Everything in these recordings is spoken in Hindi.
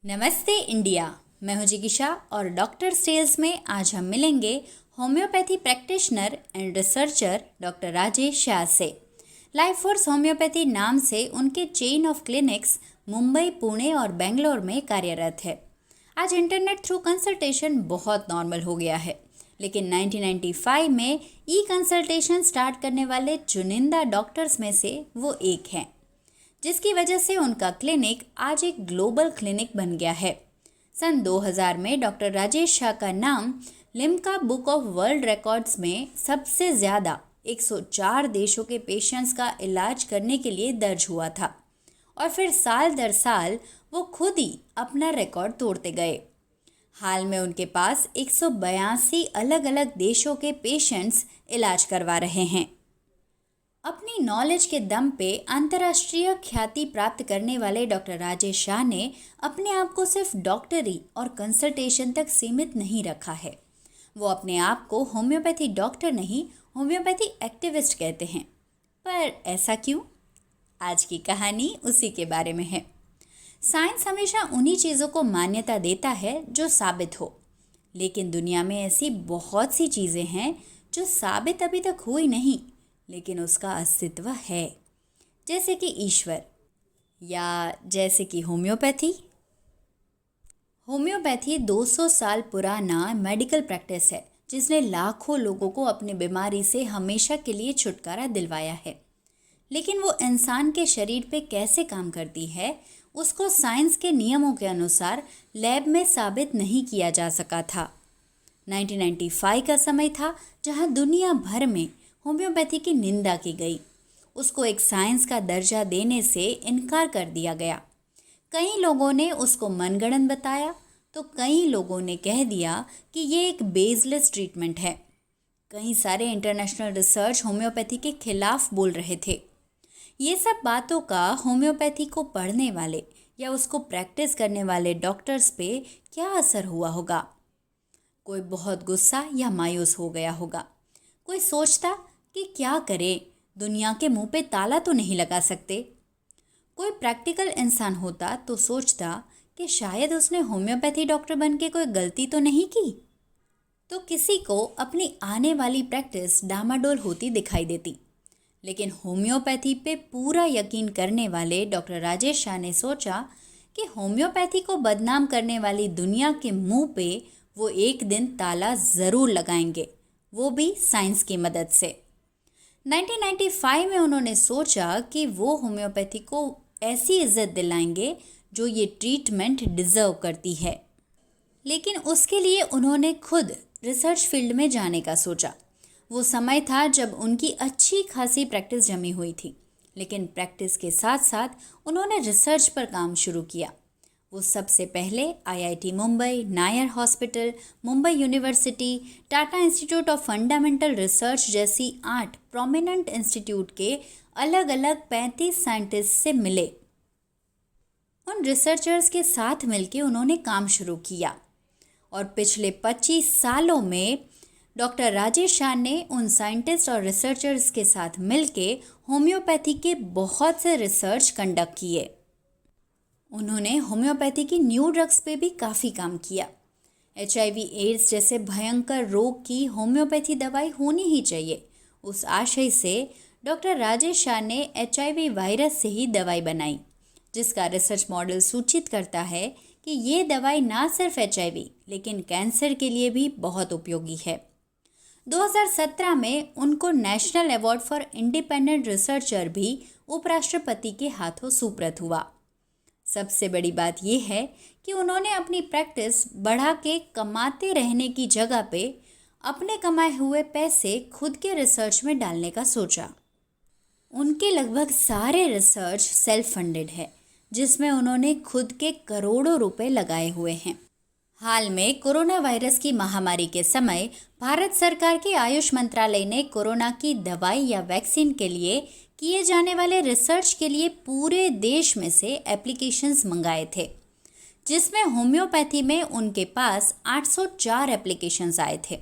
नमस्ते इंडिया। मैं हूं जिगिशा और डॉक्टर टेल्स में आज हम मिलेंगे homeopathy practitioner and researcher doctor Rajesh Shah से। लाइफ फोर्स होम्योपैथी नाम से उनके chain of clinics Mumbai, Pune और बेंगलोर में कार्यरत है। आज इंटरनेट थ्रू कंसल्टेशन बहुत नॉर्मल हो गया है, लेकिन 1995 में ई कंसल्टेशन स्टार्ट करने वाले चुनिंदा डॉक्टर्स में से वो एक हैं, जिसकी वजह से उनका क्लिनिक आज एक ग्लोबल क्लिनिक बन गया है। सन 2000 में डॉक्टर राजेश शाह का नाम Limca book of world records में सबसे ज़्यादा 104 देशों के पेशेंट्स का इलाज करने के लिए दर्ज हुआ था और फिर साल दर साल वो खुद ही अपना रिकॉर्ड तोड़ते गए। हाल में उनके पास 182 अलग अलग देशों के पेशेंट्स इलाज करवा रहे हैं। अपनी नॉलेज के दम पे अंतर्राष्ट्रीय ख्याति प्राप्त करने वाले डॉक्टर राजेश शाह ने अपने आप को सिर्फ डॉक्टरी और कंसल्टेशन तक सीमित नहीं रखा है। वो अपने आप को होम्योपैथी डॉक्टर नहीं, होम्योपैथी एक्टिविस्ट कहते हैं। पर ऐसा क्यों? आज की कहानी उसी के बारे में है। साइंस हमेशा उन्हीं चीज़ों को मान्यता देता है जो साबित हो, लेकिन दुनिया में ऐसी बहुत सी चीज़ें हैं जो साबित अभी तक हुई नहीं, लेकिन उसका अस्तित्व है, जैसे कि ईश्वर या जैसे कि होम्योपैथी। होम्योपैथी 200 साल पुराना मेडिकल प्रैक्टिस है, जिसने लाखों लोगों को अपनी बीमारी से हमेशा के लिए छुटकारा दिलवाया है। लेकिन वो इंसान के शरीर पे कैसे काम करती है, उसको साइंस के नियमों के अनुसार लैब में साबित नहीं किया जा सका था। 1995 का समय था जहां दुनिया भर में होम्योपैथी की निंदा की गई। उसको एक साइंस का दर्जा देने से इनकार कर दिया गया। कई लोगों ने उसको मनगढ़ंत बताया, तो कई लोगों ने कह दिया कि ये एक बेसलेस ट्रीटमेंट है। कई सारे इंटरनेशनल रिसर्च होम्योपैथी के खिलाफ बोल रहे थे। ये सब बातों का होम्योपैथी को पढ़ने वाले या उसको प्रैक्टिस करने वाले डॉक्टर्स पे क्या असर हुआ होगा? कोई बहुत गुस्सा या मायूस हो गया होगा। कोई सोचता कि क्या करे, दुनिया के मुंह पे ताला तो नहीं लगा सकते। कोई प्रैक्टिकल इंसान होता तो सोचता कि शायद उसने होम्योपैथी डॉक्टर बन के कोई गलती तो नहीं की। तो किसी को अपनी आने वाली प्रैक्टिस डामाडोल होती दिखाई देती। लेकिन होम्योपैथी पे पूरा यकीन करने वाले डॉक्टर राजेश शाह ने सोचा कि होम्योपैथी को बदनाम करने वाली दुनिया के मुंह पे वो एक दिन ताला ज़रूर लगाएंगे, वो भी साइंस की मदद से। 1995 में उन्होंने सोचा कि वो होम्योपैथी को ऐसी इज्जत दिलाएंगे जो ये ट्रीटमेंट डिज़र्व करती है। लेकिन उसके लिए उन्होंने खुद रिसर्च फील्ड में जाने का सोचा। वो समय था जब उनकी अच्छी खासी प्रैक्टिस जमी हुई थी, लेकिन प्रैक्टिस के साथ साथ उन्होंने रिसर्च पर काम शुरू किया। वो सबसे पहले IIT Mumbai, Nair hospital, Mumbai university, Tata institute of fundamental research जैसी 8 प्रोमिनेंट इंस्टीट्यूट के अलग अलग 35 साइंटिस्ट से मिले। उन रिसर्चर्स के साथ मिलके उन्होंने काम शुरू किया और पिछले 25 सालों में डॉक्टर राजेश शाह ने उन साइंटिस्ट और रिसर्चर्स के साथ मिलके होम्योपैथी के बहुत से रिसर्च कंडक्ट किए। उन्होंने होम्योपैथी की न्यू ड्रग्स पे भी काफ़ी काम किया। HIV एड्स जैसे भयंकर रोग की होम्योपैथी दवाई होनी ही चाहिए, उस आशय से डॉक्टर राजेश शाह ने HIV वायरस से ही दवाई बनाई, जिसका रिसर्च मॉडल सूचित करता है कि ये दवाई ना सिर्फ HIV लेकिन कैंसर के लिए भी बहुत उपयोगी है। 2017 में उनको national award for independent researcher भी उपराष्ट्रपति के हाथों सुपुर्द हुआ। सबसे बड़ी बात यह है कि उन्होंने अपनी प्रैक्टिस बढ़ा के कमाते रहने की जगह पे अपने कमाए हुए पैसे खुद के रिसर्च में डालने का सोचा। उनके लगभग सारे रिसर्च सेल्फ फंडेड है, जिसमें उन्होंने खुद के करोड़ों रुपए लगाए हुए हैं। हाल में कोरोना वायरस की महामारी के समय भारत सरकार के आयुष मंत्रालय ने कोरोना की दवाई या वैक्सीन के लिए किए जाने वाले रिसर्च के लिए पूरे देश में से एप्लीकेशंस मंगाए थे, जिसमें होम्योपैथी में उनके पास 804 एप्लीकेशंस आए थे,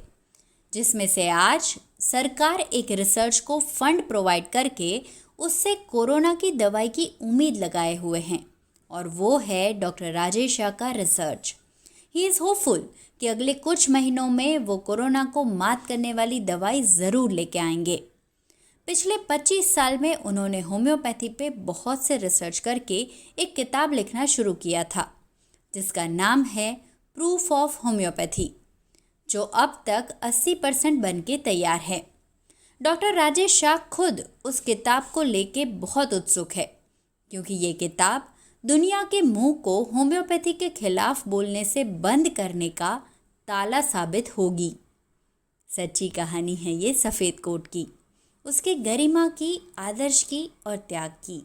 जिसमें से आज सरकार एक रिसर्च को फंड प्रोवाइड करके उससे कोरोना की दवाई की उम्मीद लगाए हुए हैं। और वो है डॉक्टर राजेश शाह का रिसर्च। ही इज़ होपफुल कि अगले कुछ महीनों में वो कोरोना को मात करने वाली दवाई ज़रूर लेके आएंगे। पिछले 25 साल में उन्होंने होम्योपैथी पे बहुत से रिसर्च करके एक किताब लिखना शुरू किया था, जिसका नाम है प्रूफ ऑफ होम्योपैथी, जो अब तक 80% बन के तैयार है। डॉक्टर राजेश शाह खुद उस किताब को लेके बहुत उत्सुक है, क्योंकि ये किताब दुनिया के मुंह को होम्योपैथी के खिलाफ बोलने से बंद करने का ताला साबित होगी। सच्ची कहानी है ये सफ़ेद कोट की, उसके गरिमा की, आदर्श की और त्याग की।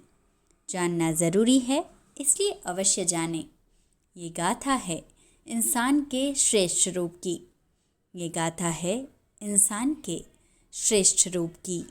जानना ज़रूरी है, इसलिए अवश्य जानें। ये गाथा है इंसान के श्रेष्ठ रूप की। ये गाथा है इंसान के श्रेष्ठ रूप की।